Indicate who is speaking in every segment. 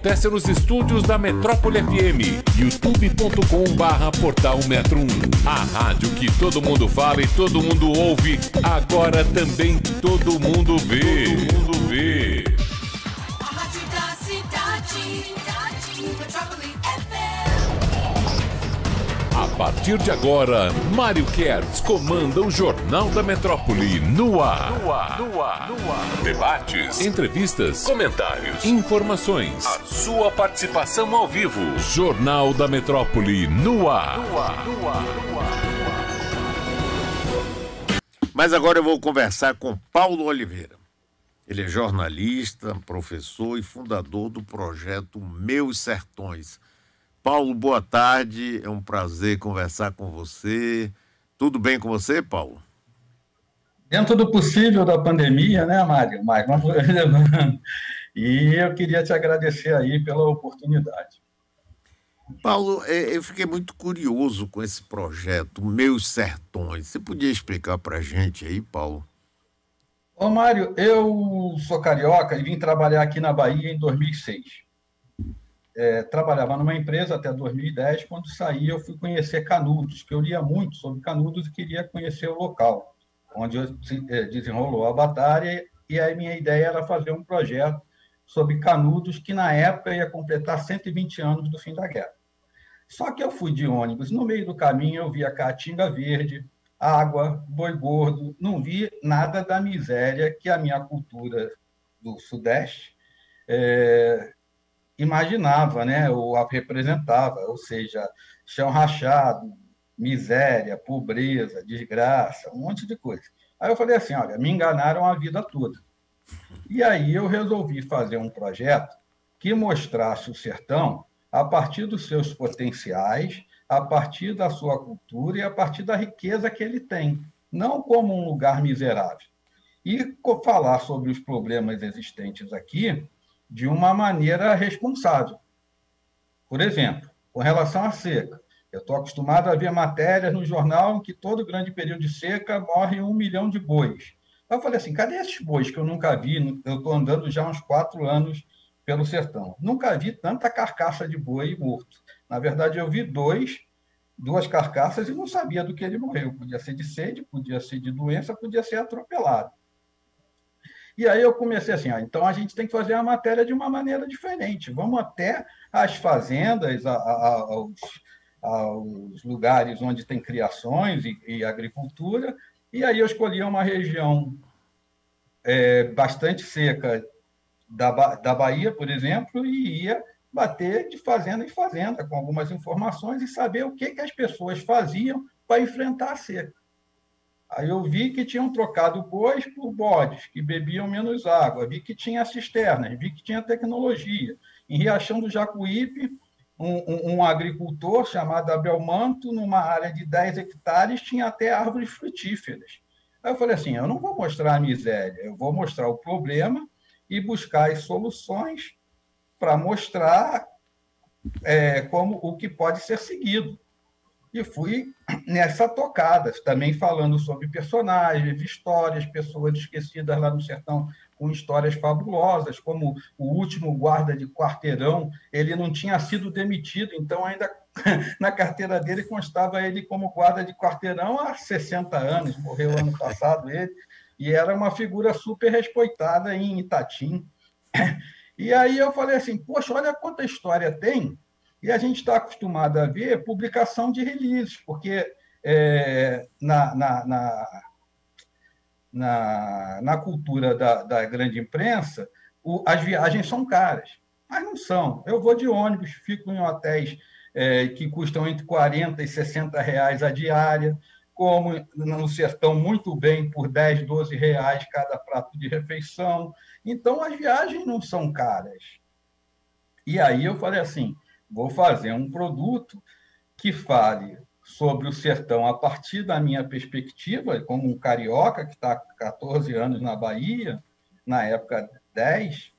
Speaker 1: Acontece nos estúdios da Metrópole FM, youtube.com/portal Metro 1. A rádio que todo mundo fala e todo mundo ouve, agora também todo mundo vê. Todo mundo vê.
Speaker 2: A rádio da cidade, Metrópole FM.
Speaker 1: A partir de agora, Mário Kertz comanda o Jornal da Metrópole no ar. Debates, entrevistas, comentários, informações, a sua participação ao vivo. Jornal da Metrópole no ar.
Speaker 3: Mas agora eu vou conversar com Paulo Oliveira. Ele é jornalista, professor e fundador do projeto Meus Sertões. Paulo, boa tarde, é um prazer conversar com você. Tudo bem com você, Paulo?
Speaker 4: Dentro do possível da pandemia, né, Mário? Mas vamos levando. E eu queria te agradecer aí pela oportunidade.
Speaker 3: Paulo, eu fiquei muito curioso com esse projeto Meus Sertões. Você podia explicar para a gente aí, Paulo?
Speaker 4: Ô, Mário, eu sou carioca e vim trabalhar aqui na Bahia em 2006. Trabalhava numa empresa até 2010, quando saí eu fui conhecer Canudos, que eu lia muito sobre Canudos e queria conhecer o local, onde desenrolou a batalha, e aí minha ideia era fazer um projeto sobre Canudos, que na época ia completar 120 anos do fim da guerra. Só que eu fui de ônibus, no meio do caminho eu vi a Caatinga Verde, água, boi gordo, não vi nada da miséria que a minha cultura do Sudeste imaginava, né, ou representava, ou seja, chão rachado, miséria, pobreza, desgraça, um monte de coisa. Aí eu falei assim, olha, me enganaram a vida toda. E aí eu resolvi fazer um projeto que mostrasse o sertão a partir dos seus potenciais, a partir da sua cultura e a partir da riqueza que ele tem, não como um lugar miserável. E falar sobre os problemas existentes aqui de uma maneira responsável. Por exemplo, com relação à seca, eu estou acostumado a ver matérias no jornal em que todo grande período de seca morre 1 milhão de bois. Eu falei assim, cadê esses bois que eu nunca vi? Eu estou andando já há uns 4 anos pelo sertão. Nunca vi tanta carcaça de boi morto. Na verdade, eu vi duas carcaças e não sabia do que ele morreu. Podia ser de sede, podia ser de doença, podia ser atropelado. E aí eu comecei assim, então a gente tem que fazer a matéria de uma maneira diferente. Vamos até as fazendas, aos lugares onde tem criações e agricultura. E aí eu escolhi uma região bastante seca da Bahia, por exemplo, e ia bater de fazenda em fazenda com algumas informações e saber o que as pessoas faziam para enfrentar a seca. Aí eu vi que tinham trocado bois por bodes, que bebiam menos água, vi que tinha cisternas, vi que tinha tecnologia. Em Riachão do Jacuípe, um agricultor chamado Abel Manto, numa área de 10 hectares, tinha até árvores frutíferas. Aí eu falei assim, eu não vou mostrar a miséria, eu vou mostrar o problema e buscar as soluções para mostrar como o que pode ser seguido. E fui nessa tocada, também falando sobre personagens, histórias, pessoas esquecidas lá no sertão com histórias fabulosas, como o último guarda de quarteirão, ele não tinha sido demitido, então ainda na carteira dele constava ele como guarda de quarteirão há 60 anos, morreu ano passado ele, e era uma figura super respeitada em Itatim. E aí eu falei assim, poxa, olha quanta história tem. E a gente está acostumado a ver publicação de releases, porque na cultura da grande imprensa, as viagens são caras, mas não são. Eu vou de ônibus, fico em hotéis que custam entre 40 e 60 reais a diária, como no sertão muito bem por 10, 12 reais cada prato de refeição. Então, as viagens não são caras. E aí eu falei assim, vou fazer um produto que fale sobre o sertão a partir da minha perspectiva, como um carioca que está há 14 anos na Bahia, na época 10,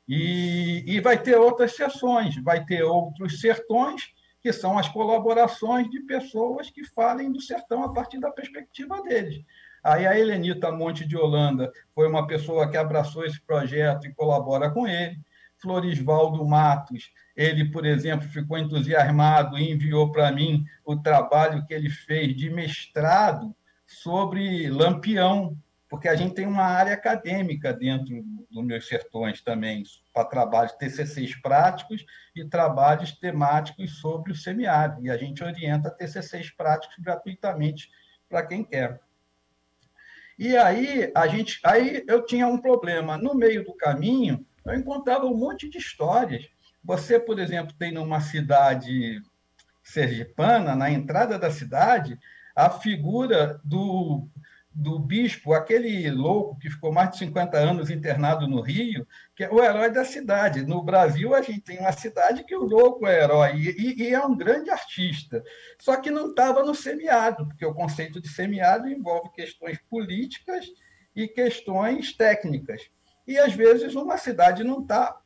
Speaker 4: e vai ter outras sessões, vai ter outros sertões, que são as colaborações de pessoas que falem do sertão a partir da perspectiva deles. Aí a Helenita Monte de Holanda foi uma pessoa que abraçou esse projeto e colabora com ele. Florisvaldo Matos, ele, por exemplo, ficou entusiasmado e enviou para mim o trabalho que ele fez de mestrado sobre Lampião, porque a gente tem uma área acadêmica dentro dos Meus Sertões também, para trabalhos TCCs práticos e trabalhos temáticos sobre o semiárido, e a gente orienta TCCs práticos gratuitamente para quem quer. E aí, aí eu tinha um problema. No meio do caminho, eu encontrava um monte de histórias. Você, por exemplo, tem numa cidade sergipana, na entrada da cidade, a figura do bispo, aquele louco que ficou mais de 50 anos internado no Rio, que é o herói da cidade. No Brasil, a gente tem uma cidade que o louco é herói, e é um grande artista. Só que não estava no semiárido, porque o conceito de semiárido envolve questões políticas e questões técnicas. E, às vezes, uma cidade não está,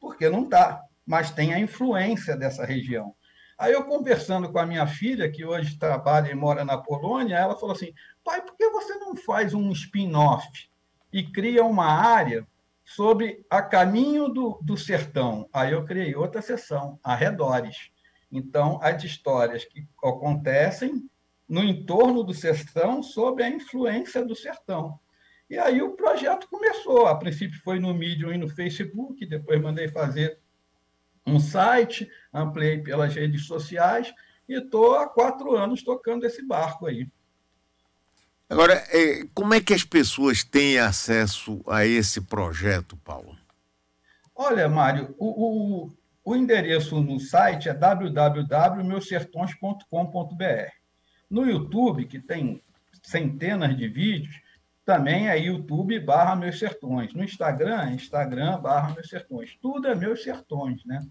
Speaker 4: porque não está, mas tem a influência dessa região. Aí eu, conversando com a minha filha, que hoje trabalha e mora na Polônia, ela falou assim: pai, por que você não faz um spin-off e cria uma área sobre a caminho do sertão? Aí eu criei outra seção, Arredores. Então, as histórias que acontecem no entorno do sertão sobre a influência do sertão. E aí o projeto começou. A princípio foi no Medium e no Facebook, depois mandei fazer um site, ampliei pelas redes sociais e estou há 4 anos tocando esse barco aí.
Speaker 3: Agora, como é que as pessoas têm acesso a esse projeto, Paulo?
Speaker 4: Olha, Mário, o endereço no site é www.meusertões.com.br. No YouTube, que tem centenas de vídeos, também é YouTube/Meus Sertões. No Instagram, Instagram/Meus Sertões. Tudo é Meus Sertões, né?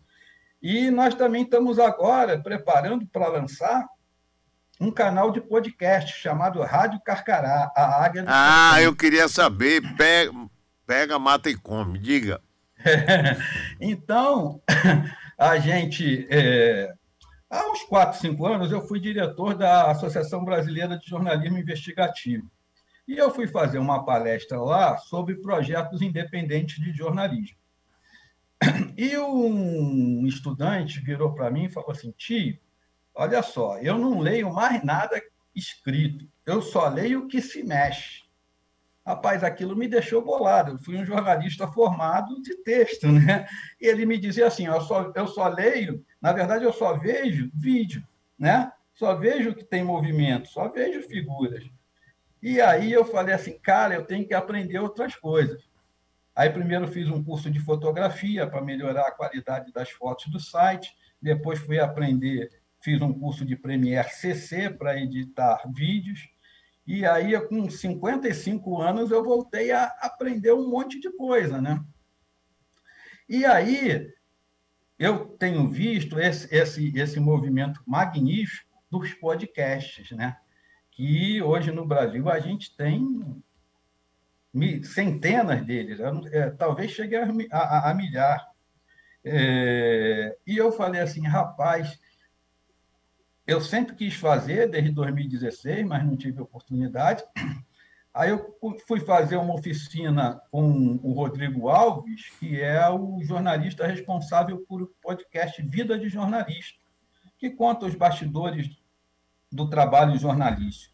Speaker 4: E nós também estamos agora preparando para lançar um canal de podcast chamado Rádio Carcará, a Águia do Sertão.
Speaker 3: Eu queria saber. Pega, mata e come. Diga.
Speaker 4: Então, a gente... há uns 4, 5 anos, eu fui diretor da Associação Brasileira de Jornalismo Investigativo. E eu fui fazer uma palestra lá sobre projetos independentes de jornalismo. E um estudante virou para mim e falou assim: tio, olha só, eu não leio mais nada escrito, eu só leio o que se mexe. Rapaz, aquilo me deixou bolado. Eu fui um jornalista formado de texto, né? E ele me dizia assim: eu só leio, na verdade, eu só vejo vídeo, né? Só vejo que tem movimento, só vejo figuras. E aí eu falei assim: cara, eu tenho que aprender outras coisas. Aí primeiro fiz um curso de fotografia para melhorar a qualidade das fotos do site, depois fui aprender, fiz um curso de Premiere CC para editar vídeos, e aí com 55 anos eu voltei a aprender um monte de coisa, né? E aí eu tenho visto esse movimento magnífico dos podcasts, né? Que hoje no Brasil a gente tem centenas deles, talvez chegue a milhar. E eu falei assim: rapaz, eu sempre quis fazer desde 2016, mas não tive oportunidade. Aí eu fui fazer uma oficina com o Rodrigo Alves, que é o jornalista responsável por o podcast Vida de Jornalista, que conta os bastidores do trabalho jornalístico.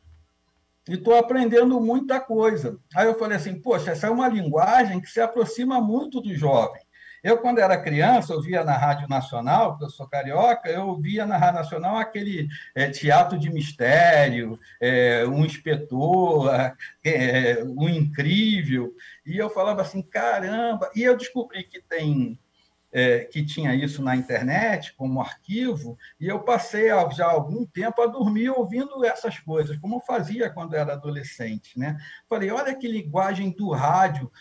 Speaker 4: E estou aprendendo muita coisa. Aí eu falei assim: poxa, essa é uma linguagem que se aproxima muito do jovem. Eu, quando era criança, eu via na Rádio Nacional, porque eu sou carioca, eu via na Rádio Nacional aquele teatro de mistério, um inspetor, um incrível. E eu falava assim: caramba! E eu descobri que que tinha isso na internet, como arquivo, e eu passei já há algum tempo a dormir ouvindo essas coisas, como eu fazia quando era adolescente, né? Falei: olha que linguagem do rádio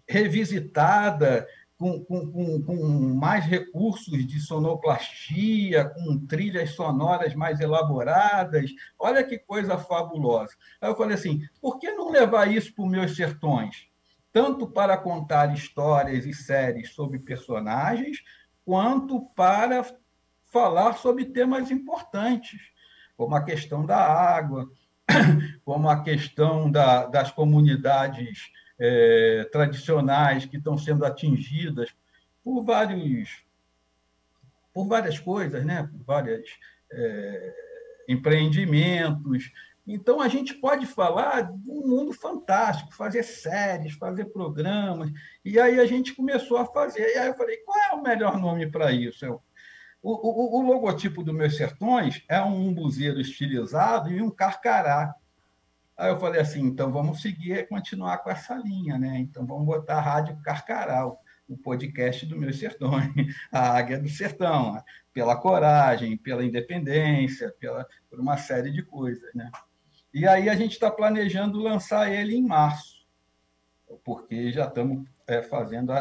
Speaker 4: revisitada, com mais recursos de sonoplastia, com trilhas sonoras mais elaboradas, olha que coisa fabulosa. Aí eu falei assim: por que não levar isso para os Meus Sertões? Tanto para contar histórias e séries sobre personagens, quanto para falar sobre temas importantes, como a questão da água, como a questão das comunidades tradicionais que estão sendo atingidas por várias coisas, né? Por vários empreendimentos. Então, a gente pode falar de um mundo fantástico, fazer séries, fazer programas. E aí a gente começou a fazer. E aí eu falei, qual é o melhor nome para isso? O logotipo do Meus Sertões é um umbuzeiro estilizado e um carcará. Aí eu falei assim, então vamos seguir e continuar com essa linha, né? Então vamos botar a Rádio Carcará, o podcast do Meus Sertões, a Águia do Sertão, pela coragem, pela independência, por uma série de coisas, né? E aí a gente está planejando lançar ele em março, porque já estamos fazendo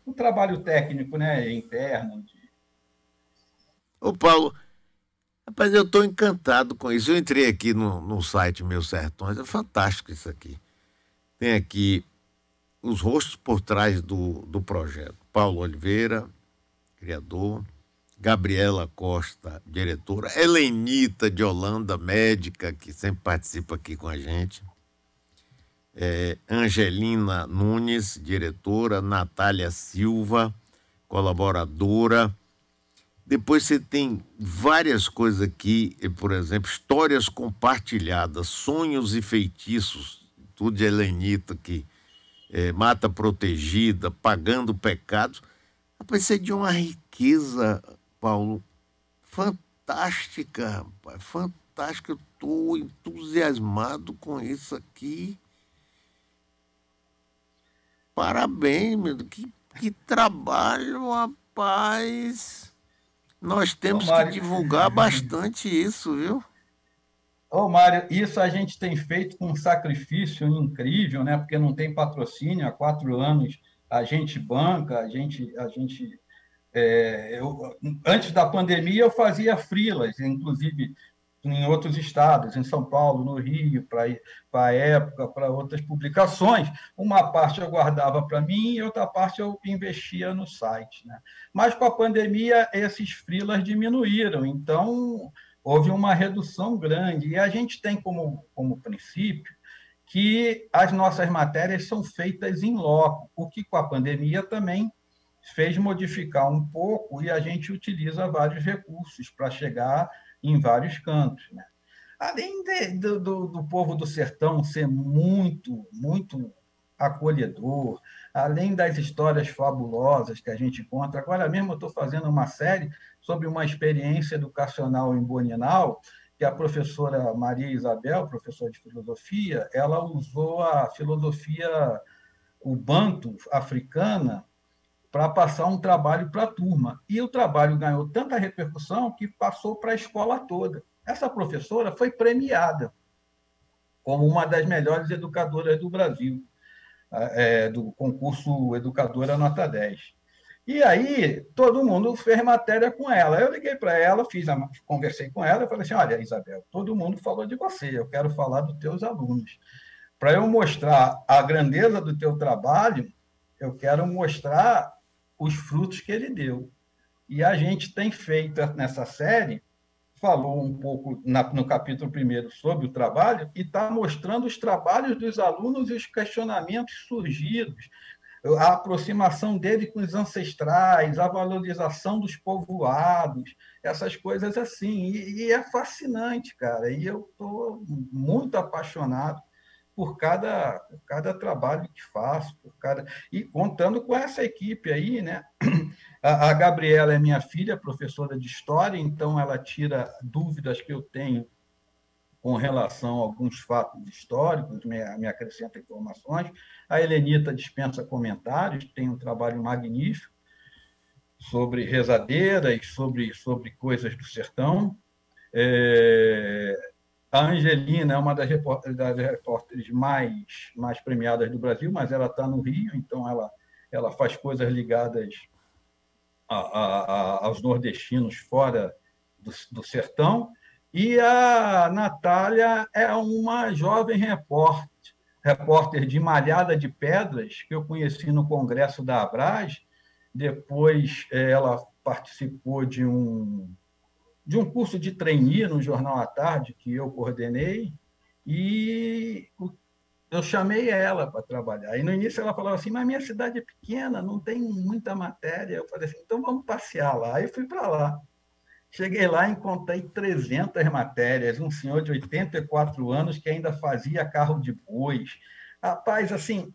Speaker 4: um trabalho técnico, né, interno.
Speaker 3: Ô, Paulo, rapaz, eu estou encantado com isso. Eu entrei aqui no site Meus Sertões, é fantástico isso aqui. Tem aqui os rostos por trás do projeto. Paulo Oliveira, criador. Gabriela Costa, diretora. Helenita de Holanda, médica, que sempre participa aqui com a gente. Angelina Nunes, diretora. Natália Silva, colaboradora. Depois você tem várias coisas aqui, por exemplo, histórias compartilhadas, sonhos e feitiços, tudo de Helenita, que mata protegida, pagando pecados. Rapaz, isso é de uma riqueza, Paulo, fantástica, rapaz, fantástica. Eu estou entusiasmado com isso aqui. Parabéns, meu Deus, que trabalho, rapaz. Nós temos que divulgar bastante isso, viu?
Speaker 4: Ô, Mário, isso a gente tem feito com um sacrifício incrível, né? Porque não tem patrocínio, há 4 anos a gente banca, antes da pandemia eu fazia freelas, inclusive em outros estados, em São Paulo, no Rio, para a época, para outras publicações. Uma parte eu guardava para mim e outra parte eu investia no site, né? Mas com a pandemia esses freelas diminuíram, então houve uma redução grande. E a gente tem como princípio que as nossas matérias são feitas em loco, o que com a pandemia também fez modificar um pouco e a gente utiliza vários recursos para chegar em vários cantos, né? Além do povo do sertão ser muito, muito acolhedor, além das histórias fabulosas que a gente conta. Agora mesmo eu estou fazendo uma série sobre uma experiência educacional em Boninal, que a professora Maria Isabel, professora de filosofia, ela usou a filosofia ubanto africana para passar um trabalho para a turma. E o trabalho ganhou tanta repercussão que passou para a escola toda. Essa professora foi premiada como uma das melhores educadoras do Brasil, do concurso Educadora Nota 10. E aí, todo mundo fez matéria com ela. Eu liguei para ela, conversei com ela, e falei assim, olha, Isabel, todo mundo falou de você, eu quero falar dos teus alunos. Para eu mostrar a grandeza do teu trabalho, eu quero mostrar os frutos que ele deu. E a gente tem feito nessa série, falou um pouco no capítulo 1 sobre o trabalho, e está mostrando os trabalhos dos alunos e os questionamentos surgidos, a aproximação dele com os ancestrais, a valorização dos povoados, essas coisas assim. E é fascinante, cara. E eu estou muito apaixonado por cada trabalho que faço, e contando com essa equipe aí, né? A Gabriela é minha filha, professora de História, então ela tira dúvidas que eu tenho com relação a alguns fatos históricos, me acrescenta informações. A Helenita dispensa comentários, tem um trabalho magnífico sobre rezadeiras, sobre coisas do sertão. A Angelina é uma das repórteres mais premiadas do Brasil, mas ela está no Rio, então ela faz coisas ligadas aos nordestinos fora do sertão. E a Natália é uma jovem repórter de Malhada de Pedras, que eu conheci no congresso da Abras. Depois ela participou de um curso de trainee no Jornal à Tarde, que eu coordenei, e eu chamei ela para trabalhar. E no início ela falava assim, mas minha cidade é pequena, não tem muita matéria. Eu falei assim, então vamos passear lá. Aí eu fui para lá. Cheguei lá e encontrei 300 matérias, um senhor de 84 anos que ainda fazia carro de bois. Rapaz, assim,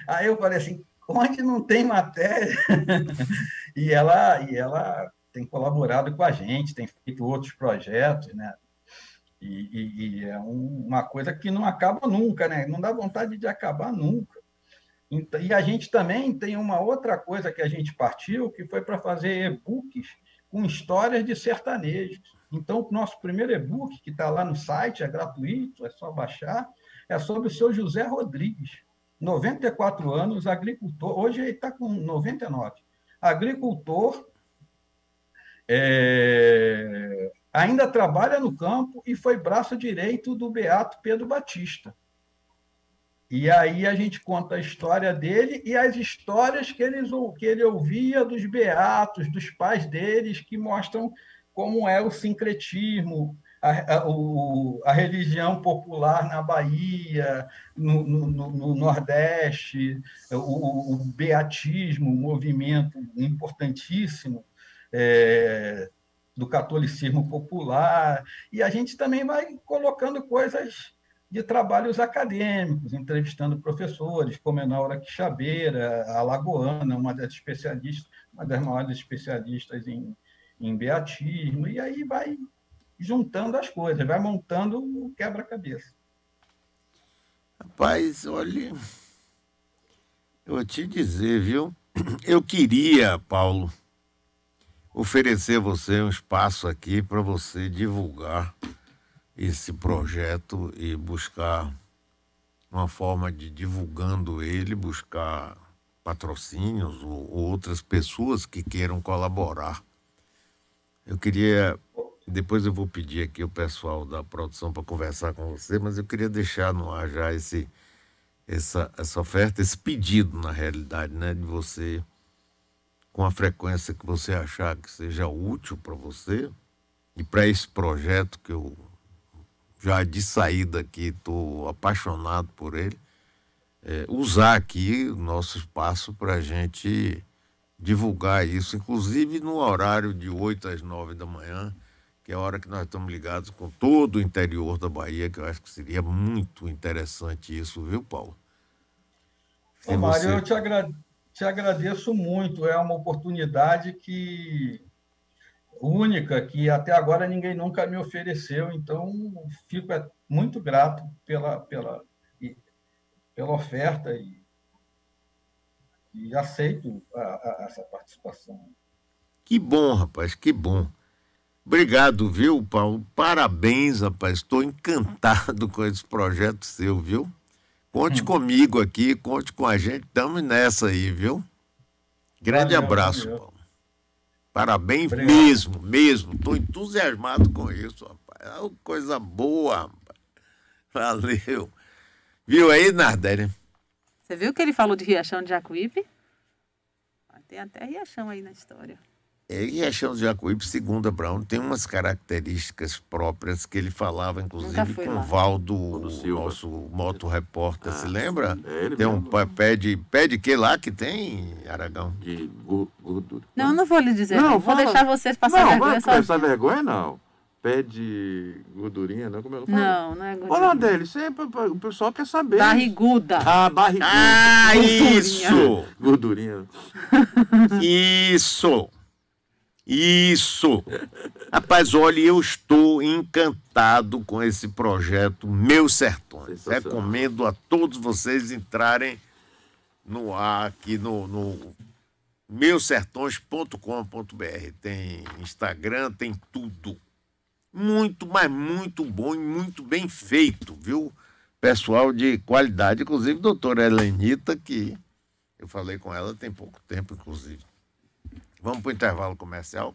Speaker 4: aí eu falei assim, onde não tem matéria? E ela tem colaborado com a gente, tem feito outros projetos, né? E é uma coisa que não acaba nunca, né? Não dá vontade de acabar nunca. Então, e a gente também tem uma outra coisa que a gente partiu, que foi para fazer e-books com histórias de sertanejos. Então, o nosso primeiro e-book, que está lá no site, é gratuito, é só baixar, é sobre o seu José Rodrigues, 94 anos, agricultor, hoje ele está com 99, agricultor, ainda trabalha no campo e foi braço direito do Beato Pedro Batista. E aí a gente conta a história dele e as histórias que ele ouvia dos beatos, dos pais deles, que mostram como é o sincretismo, a religião popular na Bahia, no Nordeste, o beatismo, um movimento importantíssimo do catolicismo popular. E a gente também vai colocando coisas de trabalhos acadêmicos, entrevistando professores, como Enaura Quixabeira, a alagoana, uma das maiores especialistas em beatismo, e aí vai juntando as coisas, vai montando o quebra-cabeça.
Speaker 3: Rapaz, olha, eu vou te dizer, viu? Eu queria, Paulo, oferecer a você um espaço aqui para você divulgar esse projeto e buscar uma forma de divulgando ele, buscar patrocínios ou outras pessoas que queiram colaborar. Eu queria, depois eu vou pedir aqui o pessoal da produção para conversar com você, mas eu queria deixar no ar já essa oferta, esse pedido, na realidade, né, de você, com a frequência que você achar que seja útil para você e para esse projeto que eu já de saída aqui, estou apaixonado por ele, usar aqui o nosso espaço para a gente divulgar isso, inclusive no horário de 8 às 9 da manhã, que é a hora que nós estamos ligados com todo o interior da Bahia, que eu acho que seria muito interessante isso, viu, Paulo?
Speaker 4: Ô, Mário, eu te agradeço muito, é uma oportunidade única que até agora ninguém nunca me ofereceu, então fico muito grato pela oferta e aceito essa participação.
Speaker 3: Que bom, rapaz, que bom. Obrigado, viu, Paulo? Parabéns, rapaz, estou encantado com esse projeto seu, viu? Conte comigo aqui, conte com a gente, estamos nessa aí, viu? Grande abraço, Paulo. Parabéns. Obrigado. mesmo. Estou entusiasmado com isso, rapaz. É coisa boa, rapaz. Valeu. Viu aí, Nardelli?
Speaker 5: Você viu que ele falou de Riachão de Jacuípe? Tem até Riachão aí na história.
Speaker 3: Riachão de Jacuípe, segundo Abraão, tem umas características próprias que ele falava, inclusive, com o Valdo, nosso motorrepórter, se lembra? Tem um pé de que lá que tem, Aragão?
Speaker 6: De gordura.
Speaker 5: Não vou lhe dizer. Não, vou deixar vocês passar vergonha.
Speaker 6: Não, vai passar vergonha, não. Pé de gordurinha, não? Como ela fala?
Speaker 5: Não é gordurinha.
Speaker 6: Olha, dele, o pessoal quer saber.
Speaker 5: Barriguda.
Speaker 6: Barriguda.
Speaker 3: Isso!
Speaker 6: Gordurinha.
Speaker 3: Isso! Rapaz, olha, eu estou encantado com esse projeto Meus Sertões. Recomendo a todos vocês entrarem no ar aqui no meusertões.com.br. Tem Instagram, tem tudo. Muito, mas muito bom e muito bem feito, viu? Pessoal de qualidade, inclusive a doutora Helenita, que eu falei com ela tem pouco tempo, inclusive. Vamos para o intervalo comercial.